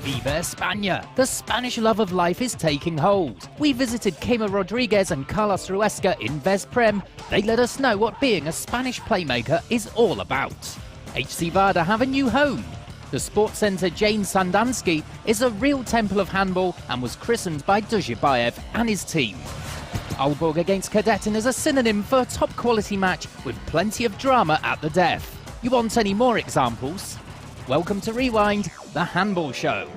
Viva España! The Spanish love of life is taking hold. We visited Kema Rodriguez and Carlos Ruesca in Vesprem. They let us know what being a Spanish playmaker is all about. HC Vada have a new home. The sports centre Jane Sandansky is a real temple of handball and was christened by Duzhibayev and his team. Aalborg against Cadetten is a synonym for a top quality match with plenty of drama at the death. You want any more examples? Welcome to Rewind, the handball show.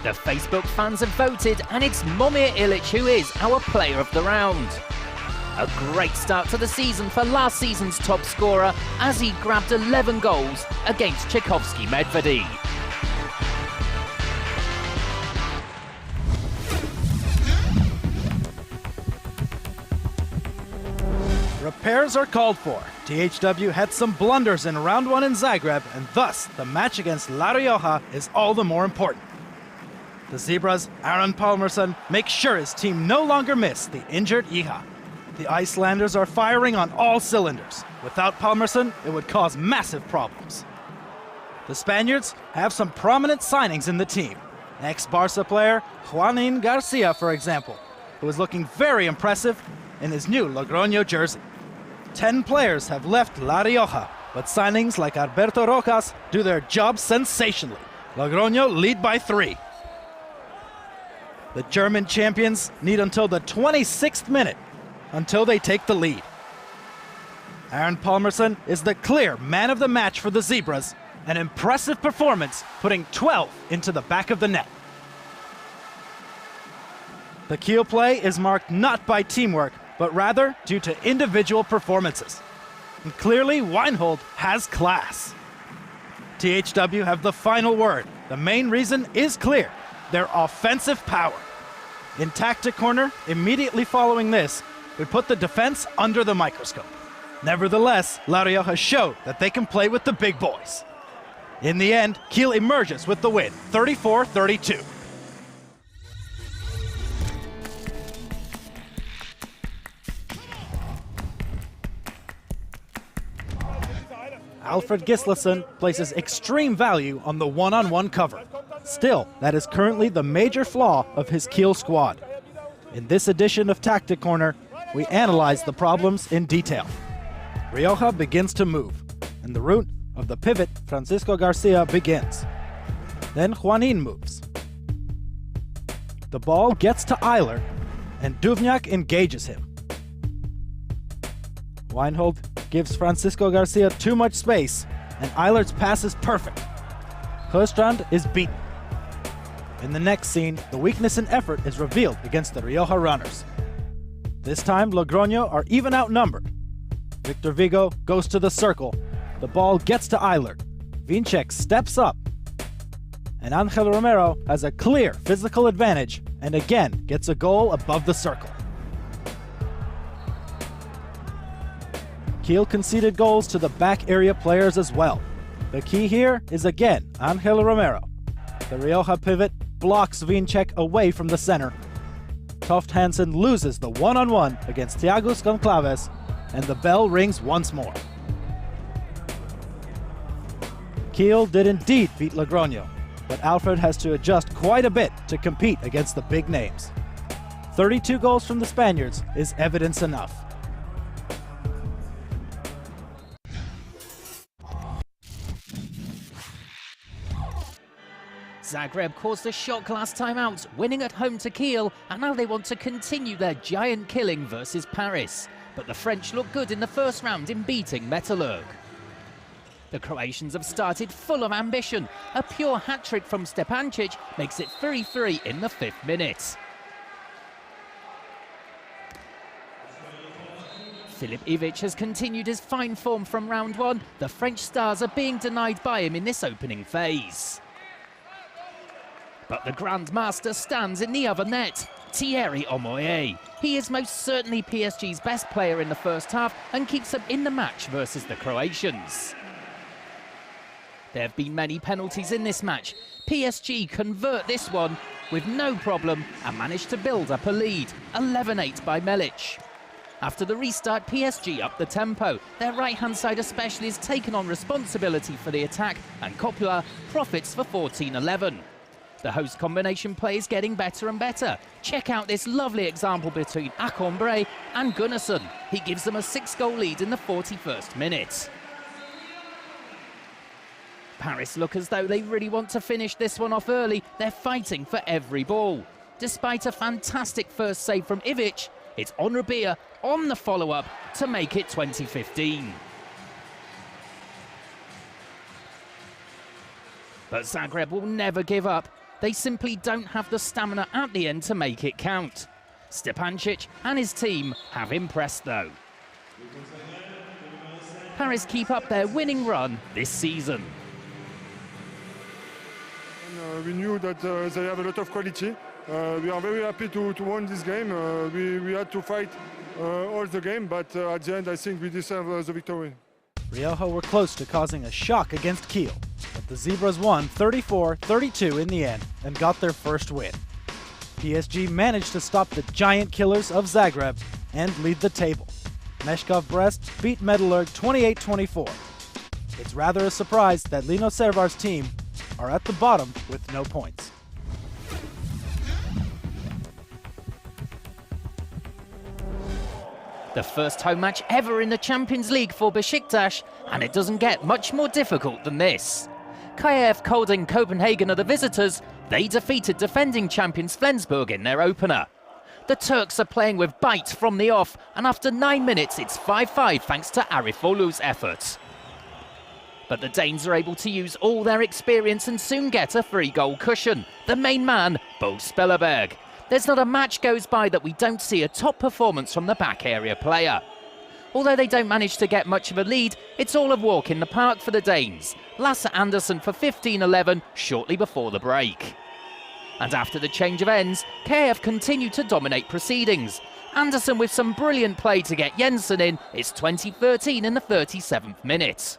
The Facebook fans have voted, and it's Momir Ilic who is our player of the round. A great start to the season for last season's top scorer as he grabbed 11 goals against Tchaikovsky Medvedi. Repairs are called for. THW had some blunders in round 1 in Zagreb, and thus the match against La Rioja is all the more important. The Zebras' Aron Pálmarsson makes sure his team no longer miss the injured Iha. The Icelanders are firing on all cylinders. Without Pálmarsson, it would cause massive problems. The Spaniards have some prominent signings in the team. Ex-Barca player Juanín Garcia, for example, who is looking very impressive in his new Logroño jersey. 10 players have left La Rioja, but signings like Alberto Rojas do their job sensationally. Logroño lead by 3. The German champions need until the 26th minute until they take the lead. Aron Pálmarsson is the clear man of the match for the Zebras, an impressive performance putting 12 into the back of the net. The Kiel play is marked not by teamwork, but rather due to individual performances. And clearly, Weinhold has class. THW have the final word. The main reason is clear: their offensive power. In tactic corner, immediately following this, we put the defense under the microscope. Nevertheless, La Rioja showed that they can play with the big boys. In the end, Kiel emerges with the win, 34-32. Alfred Gislason places extreme value on the one-on-one cover. Still, that is currently the major flaw of his Kiel squad. In this edition of Tactic Corner, we analyze the problems in detail. Rioja begins to move, and the route of the pivot Francisco Garcia begins. Then Juanín moves. The ball gets to Eiler, and Duvnjak engages him. Weinhold gives Francisco Garcia too much space, and Eiler's pass is perfect. Sjöstrand is beaten. In the next scene, the weakness in effort is revealed against the Rioja runners. This time, Logroño are even outnumbered. Victor Vigo goes to the circle. The ball gets to Eiler. Vinček steps up. And Angel Romero has a clear physical advantage and again gets a goal above the circle. Kiel conceded goals to the back area players as well. The key here is again Angel Romero. The Rioja pivot blocks Vinček away from the center. Toft Hansen loses the one-on-one against Thiago Goncalves, and the bell rings once more. Kiel did indeed beat Logroño, but Alfred has to adjust quite a bit to compete against the big names. 32 goals from the Spaniards is evidence enough. Zagreb caused a shock last time out, winning at home to Kiel, and now they want to continue their giant killing versus Paris. But the French look good in the first round in beating Metalurg. The Croatians have started full of ambition. A pure hat-trick from Stepancic makes it 3-3 in the 5th minute. Filip Ivic has continued his fine form from round 1. The French stars are being denied by him in this opening phase. But the Grandmaster stands in the other net, Thierry Omoyé. He is most certainly PSG's best player in the first half and keeps them in the match versus the Croatians. There have been many penalties in this match. PSG convert this one with no problem and manage to build up a lead, 11-8 by Melic. After the restart, PSG upped the tempo. Their right-hand side especially has taken on responsibility for the attack, and Coppola profits for 14-11. The host combination play is getting better and better. Check out this lovely example between Acombre and Gunnarsson. He gives them a 6-goal lead in the 41st minute. Paris look as though they really want to finish this one off early. They're fighting for every ball. Despite a fantastic first save from Ivic, it's Onrabia on the follow-up to make it 20-15. But Zagreb will never give up. They simply don't have the stamina at the end to make it count. Stepancic and his team have impressed though. Paris keep up their winning run this season. We knew that they have a lot of quality. We are very happy to win this game. We had to fight all the game, but at the end I think we deserve the victory. Rioja were close to causing a shock against Kiel, but the Zebras won 34-32 in the end and got their first win. PSG managed to stop the giant killers of Zagreb and lead the table. Meshkov Brest beat Metalurg 28-24. It's rather a surprise that Lino Servar's team are at the bottom with no points. The first home match ever in the Champions League for Besiktas, and it doesn't get much more difficult than this. KF Kolding Copenhagen are the visitors. They defeated defending champions Flensburg in their opener. The Turks are playing with bite from the off, and after 9 minutes it's 5-5 thanks to Arifolu's efforts. But the Danes are able to use all their experience and soon get a 3-goal cushion. The main man, Bo Spellerberg. There's not a match goes by that we don't see a top performance from the back area player. Although they don't manage to get much of a lead, it's all a walk in the park for the Danes. Lasse Andersen for 15-11 shortly before the break. And after the change of ends, KF continue to dominate proceedings. Andersen with some brilliant play to get Jensen in. It's 20-13 in the 37th minute.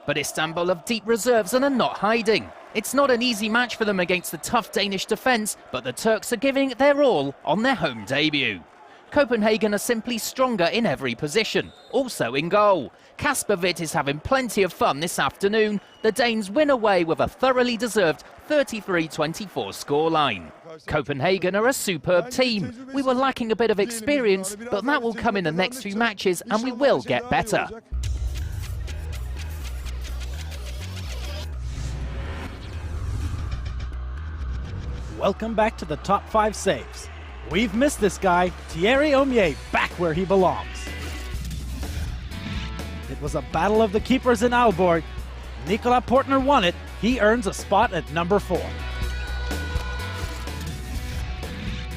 But Istanbul have deep reserves and are not hiding. It's not an easy match for them against the tough Danish defence, but the Turks are giving it their all on their home debut. Copenhagen are simply stronger in every position, also in goal. Kasper Witt is having plenty of fun this afternoon. The Danes win away with a thoroughly deserved 33-24 scoreline. Copenhagen are a superb team. We were lacking a bit of experience, but that will come in the next few matches and we will get better. Welcome back to the top 5 saves. We've missed this guy, Thierry Omier, back where he belongs. It was a battle of the keepers in Aalborg. Nicolas Portner won it. He earns a spot at number 4.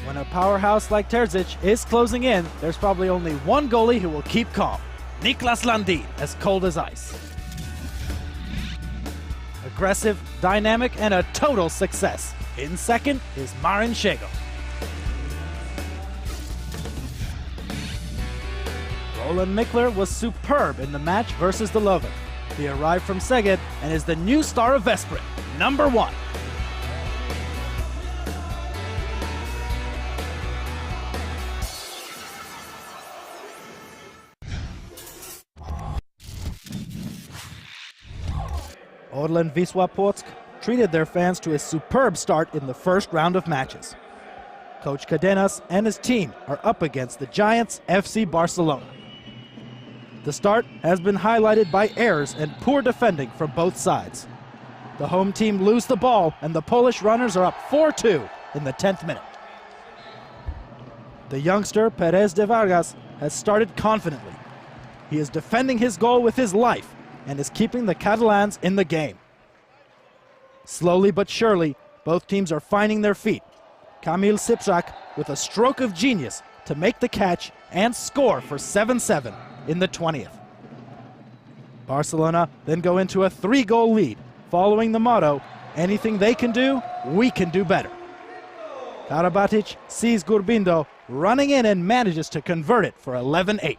When a powerhouse like Terzic is closing in, there's probably only one goalie who will keep calm. Niklas Landin, as cold as ice. Aggressive, dynamic, and a total success. In second is Marin Shego. Roland Mikler was superb in the match versus the Löwen. He arrived from Szeged and is the new star of Veszprém, number 1. Orlen Wisła Płock treated their fans to a superb start in the first round of matches. Coach Cadenas and his team are up against the Giants FC Barcelona. The start has been highlighted by errors and poor defending from both sides. The home team lose the ball and the Polish runners are up 4-2 in the 10th minute. The youngster Perez de Vargas has started confidently. He is defending his goal with his life and is keeping the Catalans in the game. Slowly but surely, both teams are finding their feet. Kamil Sipczak with a stroke of genius to make the catch and score for 7-7 in the 20th. Barcelona then go into a 3-goal lead, following the motto, anything they can do, we can do better. Karabatic sees Gurbindo running in and manages to convert it for 11-8.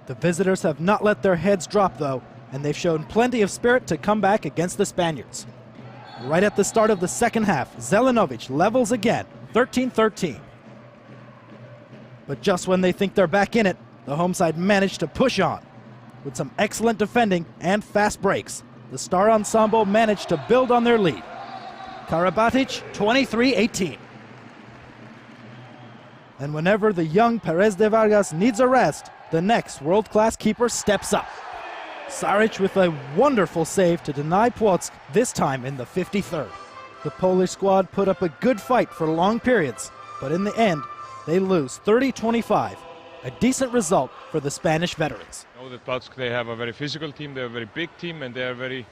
The visitors have not let their heads drop though, and they've shown plenty of spirit to come back against the Spaniards. Right at the start of the second half, Zelenovic levels again, 13-13. But just when they think they're back in it, the home side managed to push on. With some excellent defending and fast breaks, the Star Ensemble managed to build on their lead. Karabatic, 23-18. And whenever the young Perez de Vargas needs a rest, the next world-class keeper steps up. Saric with a wonderful save to deny Płock, this time in the 53rd. The Polish squad put up a good fight for long periods, but in the end, they lose 30-25, a decent result for the Spanish veterans. I know that Płock, they have a very physical team, they're a very big team, and they are very,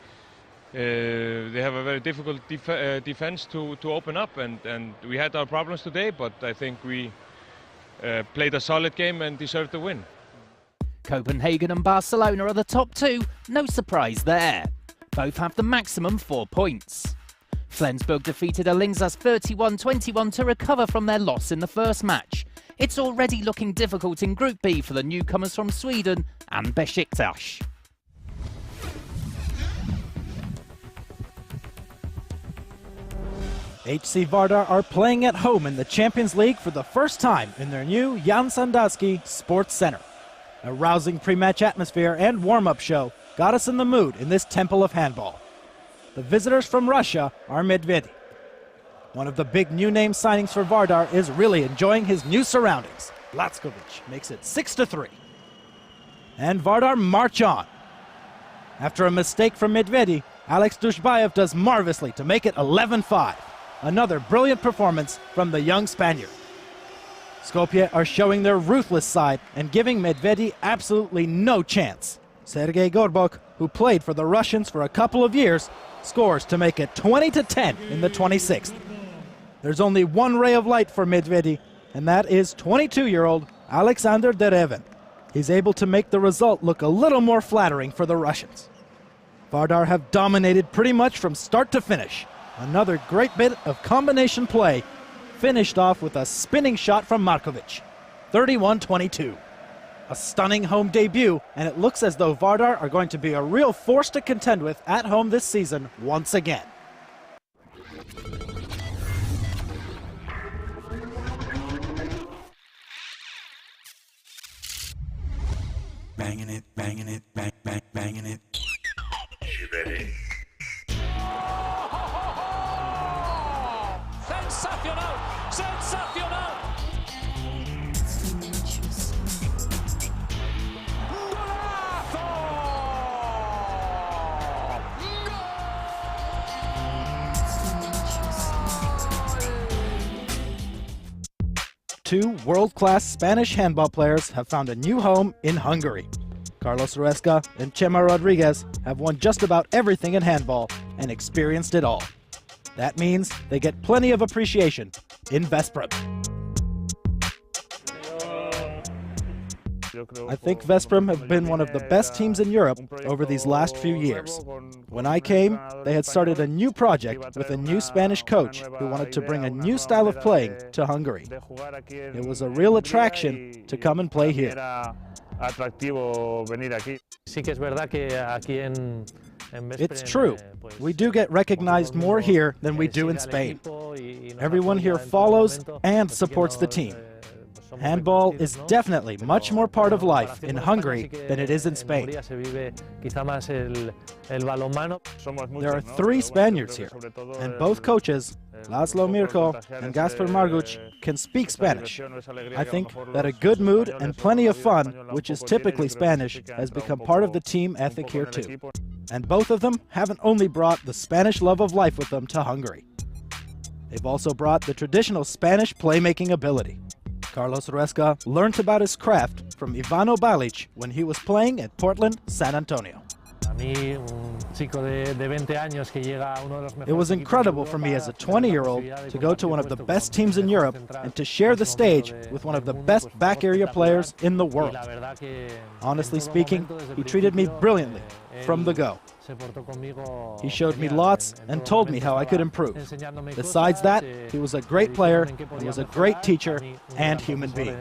they have a very difficult defense to open up, and we had our problems today, but I think we played a solid game and deserved the win. Copenhagen and Barcelona are the top two, no surprise there. Both have the maximum 4 points. Flensburg defeated Alingsås 31-21 to recover from their loss in the first match. It's already looking difficult in Group B for the newcomers from Sweden and Besiktas. HC Vardar are playing at home in the Champions League for the first time in their new Jan Sandusky Sports Center. A rousing pre-match atmosphere and warm-up show got us in the mood in this temple of handball. The visitors from Russia are Medvedi. One of the big new name signings for Vardar is really enjoying his new surroundings. Lackovic makes it 6-3. And Vardar march on. After a mistake from Medvedi, Alex Dushbayev does marvelously to make it 11-5. Another brilliant performance from the young Spaniard. Skopje are showing their ruthless side and giving Medvedi absolutely no chance. Sergei Gorbok, who played for the Russians for a couple of years, scores to make it 20-10 in the 26th. There's only one ray of light for Medvedi, and that is 22-year-old Alexander Dereven. He's able to make the result look a little more flattering for the Russians. Vardar have dominated pretty much from start to finish. Another great bit of combination play, finished off with a spinning shot from Markovic. 31-22. A stunning home debut, and it looks as though Vardar are going to be a real force to contend with at home this season once again. Banging it, banging it, banging it. You ready? Sensacional! Sensacional! Two world-class Spanish handball players have found a new home in Hungary. Carlos Ruesca and Chema Rodriguez have won just about everything in handball and experienced it all. That means they get plenty of appreciation in Veszprém. I think Veszprém have been one of the best teams in Europe over these last few years. When I came, they had started a new project with a new Spanish coach who wanted to bring a new style of playing to Hungary. It was a real attraction to come and play here. It's true. We do get recognized more here than we do in Spain. Everyone here follows and supports the team. Handball is definitely much more part of life in Hungary than it is in Spain. There are 3 Spaniards here, and both coaches, Laszlo Mirko and Gaspar Marguch, can speak Spanish. I think that a good mood and plenty of fun, which is typically Spanish, has become part of the team ethic here too. And both of them haven't only brought the Spanish love of life with them to Hungary. They've also brought the traditional Spanish playmaking ability. Carlos Ruesca learned about his craft from Ivano Balic when he was playing at Portland San Antonio. It was incredible for me as a 20-year-old to go to one of the best teams in Europe and to share the stage with one of the best back area players in the world. Honestly speaking, he treated me brilliantly from the go. He showed me lots and told me how I could improve. Besides that, he was a great player, he was a great teacher and human being.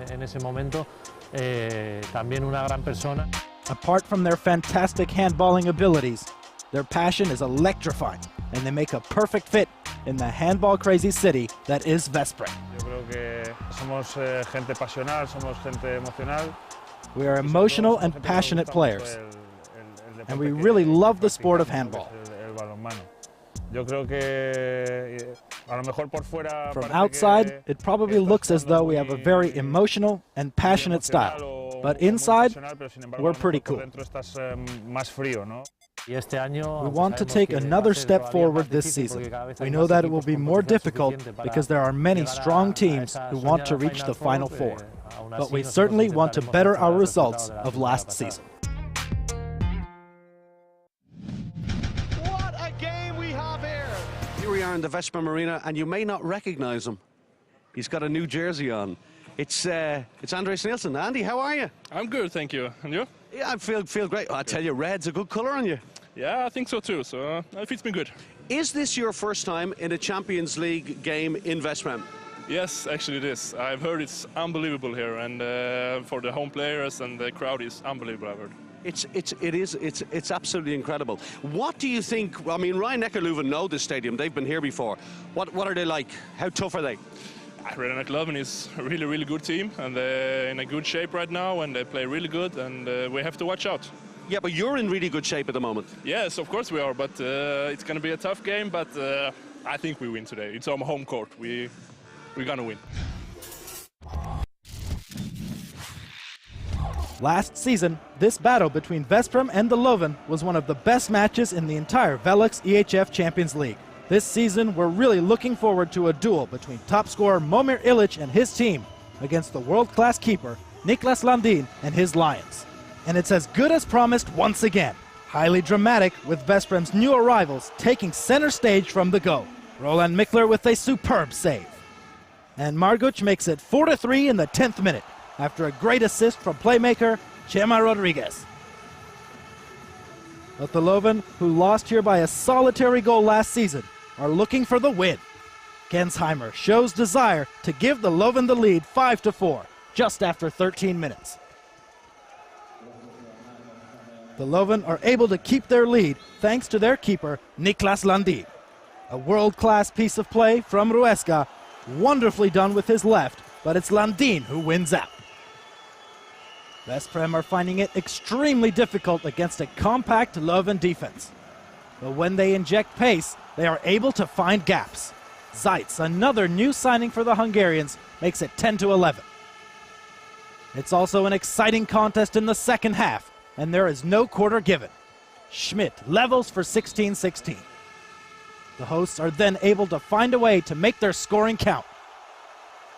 Apart from their fantastic handballing abilities, their passion is electrifying. and they make a perfect fit in the handball-crazy city that is Veszprém. Yo creo que somos gente pasional, somos gente emocional. We are emotional and passionate players, and we really love the sport of handball. From outside, it probably looks as though we have a very emotional and passionate style, but inside, we're pretty cool. We want to take another step forward this season. We know that it will be more difficult because there are many strong teams who want to reach the Final Four, but we certainly want to better our results of last season. What a game we have here! Here we are in the Veszprém Arena, and you may not recognize him. He's got a new jersey on. It's Andres Nielsen. Andy, how are you? I'm good, thank you. And you? Yeah, I feel great. I tell you, red's a good colour on you. Yeah, I think so too, so it fits me good. Is this your first time in a Champions League game in Veszprém? Yes, actually it is. I've heard it's unbelievable here, and for the home players and the crowd is unbelievable, I've heard. It's absolutely incredible. What do you think? I mean, Rhein-Neckar-Löwen know this stadium. They've been here before. What are they like? How tough are they? Rhein-Neckar-Löwen is a really, really good team, and they're in a good shape right now, and they play really good, and we have to watch out. Yeah, but you're in really good shape at the moment. Yes, of course we are, but it's going to be a tough game, but I think we win today. It's on home court. We're going to win. Last season, this battle between Veszprém and the Löwen was one of the best matches in the entire Velux EHF Champions League. This season, we're really looking forward to a duel between top scorer Momir Ilic and his team against the world-class keeper Niklas Landin and his Lions. And it's as good as promised once again. Highly dramatic, with Veszprém's new arrivals taking center stage from the go. Roland Mikler with a superb save. And Marguč makes it 4-3 in the 10th minute after a great assist from playmaker Chema Rodriguez. But the Löwen, who lost here by a solitary goal last season, are looking for the win. Gensheimer shows desire to give the Löwen the lead 5-4 just after 13 minutes. The Löwen are able to keep their lead thanks to their keeper Niklas Landin. A world-class piece of play from Rueska, wonderfully done with his left, but it's Landin who wins out. Veszprém are finding it extremely difficult against a compact Löwen defense. But when they inject pace, they are able to find gaps. Zeitz, another new signing for the Hungarians, makes it 10-11. It's also an exciting contest in the second half, and there is no quarter given. Schmidt levels for 16-16. The hosts are then able to find a way to make their scoring count.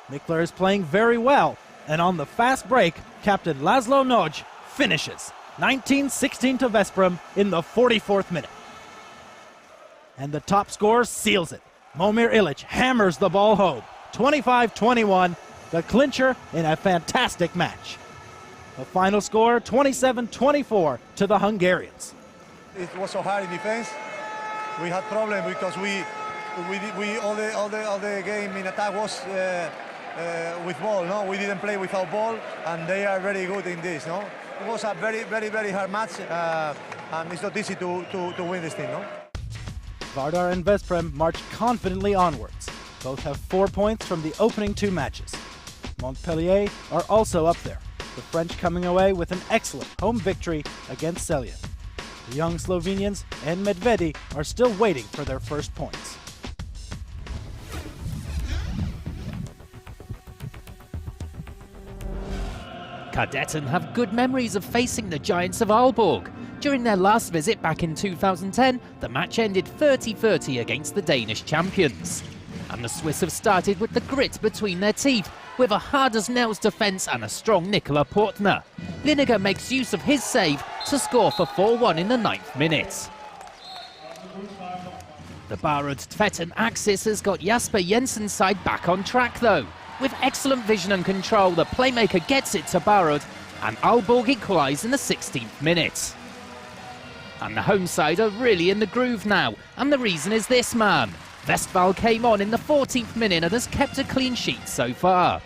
Mikler is playing very well, and on the fast break, captain Laszlo Nagy finishes 19-16 to Veszprém in the 44th minute. And the top scorer seals it. Momir Ilic hammers the ball home. 25-21, the clincher in a fantastic match. The final score, 27-24 to the Hungarians. It was so hard in defense. We had problems because we all the game in attack was with ball. No, we didn't play without ball, and they are very good in this. No, it was a very hard match, and it's not easy to win this thing. No. Vardar and Veszprém march confidently onwards. Both have 4 points from the opening two matches. Montpellier are also up there, the French coming away with an excellent home victory against Celje. The young Slovenians and Medvedi are still waiting for their first points. Kadetten have good memories of facing the Giants of Aalborg. During their last visit back in 2010, the match ended 30-30 against the Danish champions. And the Swiss have started with the grit between their teeth, with a hard-as-nails defence and a strong Nicola Portner. Lineker makes use of his save to score for 4-1 in the 9th minute. The Barud Tvetten Axis has got Jasper Jensen's side back on track though. With excellent vision and control, the playmaker gets it to Barud, and Aalborg equalise in the 16th minute. And the home side are really in the groove now, and the reason is this man. Westphal came on in the 14th minute and has kept a clean sheet so far.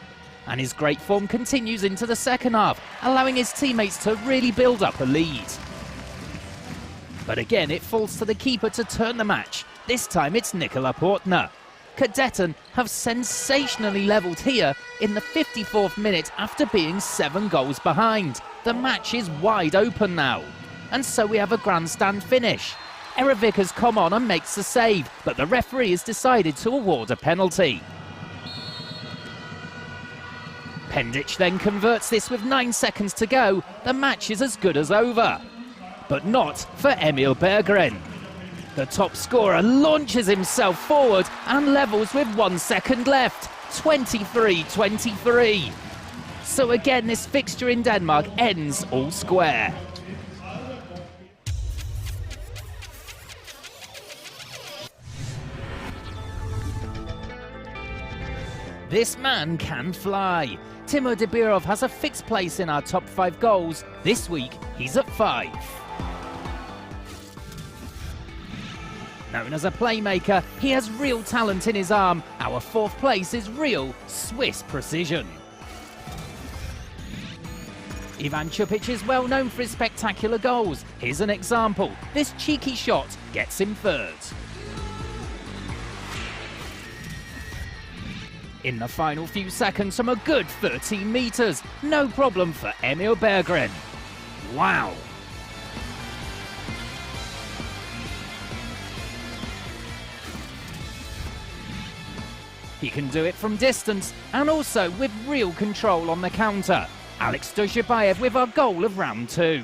And his great form continues into the second half, allowing his teammates to really build up a lead. But again, it falls to the keeper to turn the match. This time it's Nikola Portner. Cadetten have sensationally levelled here in the 54th minute after being 7 goals behind. The match is wide open now. And so we have a grandstand finish. Erevic has come on and makes the save, but the referee has decided to award a penalty. Pendic then converts this with 9 seconds to go. The match is as good as over. But not for Emil Berggren. The top scorer launches himself forward and levels with 1 second left. 23-23. So again, this fixture in Denmark ends all square. This man can fly. Timo Debirov has a fixed place in our top 5 goals. This week, he's at 5. Known as a playmaker, he has real talent in his arm. Our 4th place is real Swiss precision. Ivan Čupić is well known for his spectacular goals. Here's an example. This cheeky shot gets him 3rd. In the final few seconds from a good 13 metres. No problem for Emil Berggren. Wow. He can do it from distance and also with real control on the counter. Alex Dozhibayev with our goal of round 2.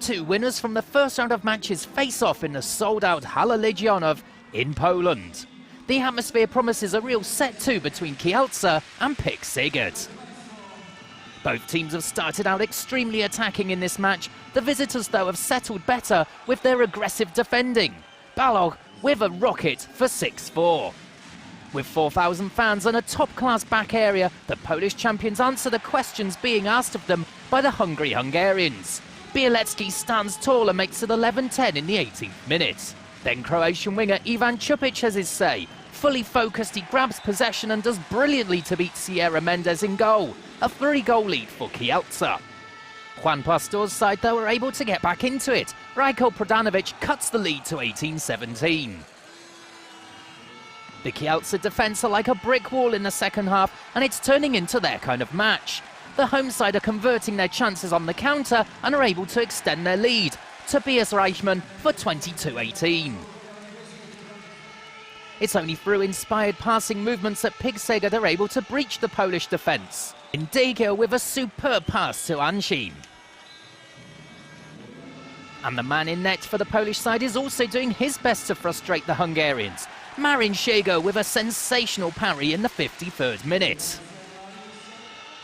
Two winners from the first round of matches face off in the sold-out Hala Legionów in Poland. The atmosphere promises a real set-2 between Kielce and Pick Sigurd. Both teams have started out extremely attacking in this match. The visitors, though, have settled better with their aggressive defending. Balog with a rocket for 6-4. With 4,000 fans and a top-class back area, the Polish champions answer the questions being asked of them by the hungry Hungarians. Bielecki stands tall and makes it 11-10 in the 18th minute. Then Croatian winger Ivan Čupić has his say. Fully focused, he grabs possession and does brilliantly to beat Sierra Mendes in goal. A 3-goal lead for Kielce. Juan Pastor's side, though, are able to get back into it. Rajko Prodanovic cuts the lead to 18-17. The Kielce defence are like a brick wall in the second half, and it's turning into their kind of match. The home side are converting their chances on the counter and are able to extend their lead. Tobias Reichmann for 22-18. It's only through inspired passing movements that Pick Sigurd are able to breach the Polish defence. Indegio with a superb pass to Anshin. And the man in net for the Polish side is also doing his best to frustrate the Hungarians. Marin Szego with a sensational parry in the 53rd minute.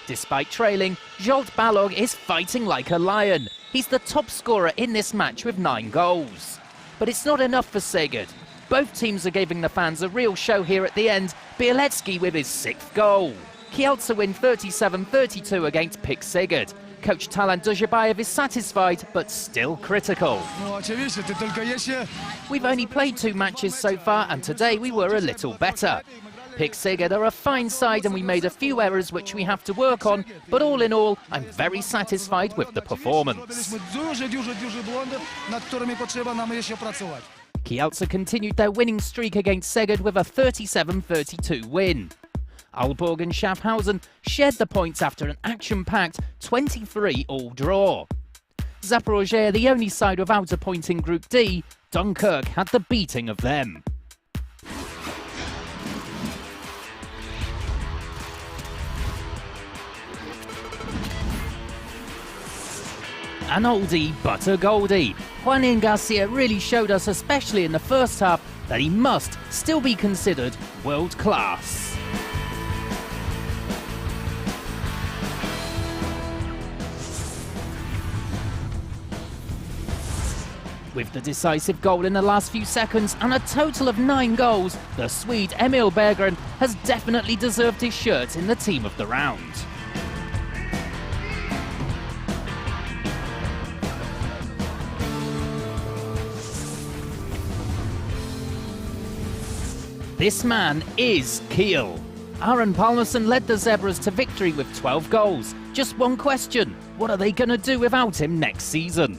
Despite trailing, Zsolt Balog is fighting like a lion. He's the top scorer in this match with 9 goals. But it's not enough for Sigurd. Both teams are giving the fans a real show here at the end. Bielecki with his 6th goal. Kielce win 37-32 against Pick Sigurd. Coach Talant Dozhibayev is satisfied, but still critical. We've only played 2 matches so far, and today we were a little better. Pick Sigurd are a fine side, and we made a few errors which we have to work on, but all in all, I'm very satisfied with the performance. Kielce continued their winning streak against Sigurd with a 37-32 win. Aalborg and Schaffhausen shared the points after an action-packed 23-all draw. Zaporozhye, the only side without a point in Group D, Dunkirk had the beating of them. An oldie but a goldie. Juanin Garcia really showed us, especially in the first half, that he must still be considered world class. With the decisive goal in the last few seconds and a total of 9 goals, the Swede Emil Berggren has definitely deserved his shirt in the team of the round. This man is Kiel. Aaron Palmerson led the Zebras to victory with 12 goals. Just one question: what are they going to do without him next season?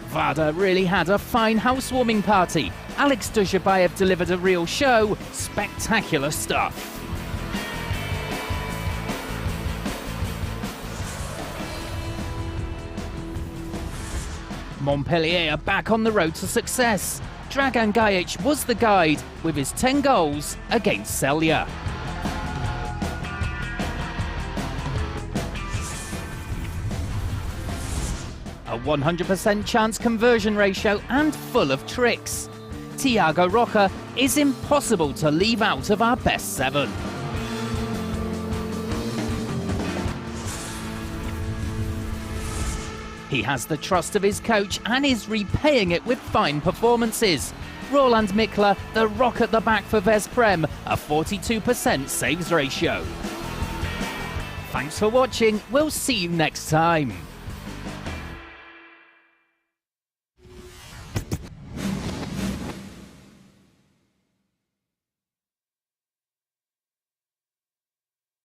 Vada really had a fine housewarming party. Alex Duzhabayev delivered a real show. Spectacular stuff. Montpellier are back on the road to success. Dragan Gajic was the guide with his 10 goals against Celje. A 100% chance conversion ratio and full of tricks. Thiago Rocha is impossible to leave out of our best 7. He has the trust of his coach and is repaying it with fine performances. Roland Mikler, the rock at the back for Vesprem, a 42% saves ratio. Thanks for watching, we'll see you next time.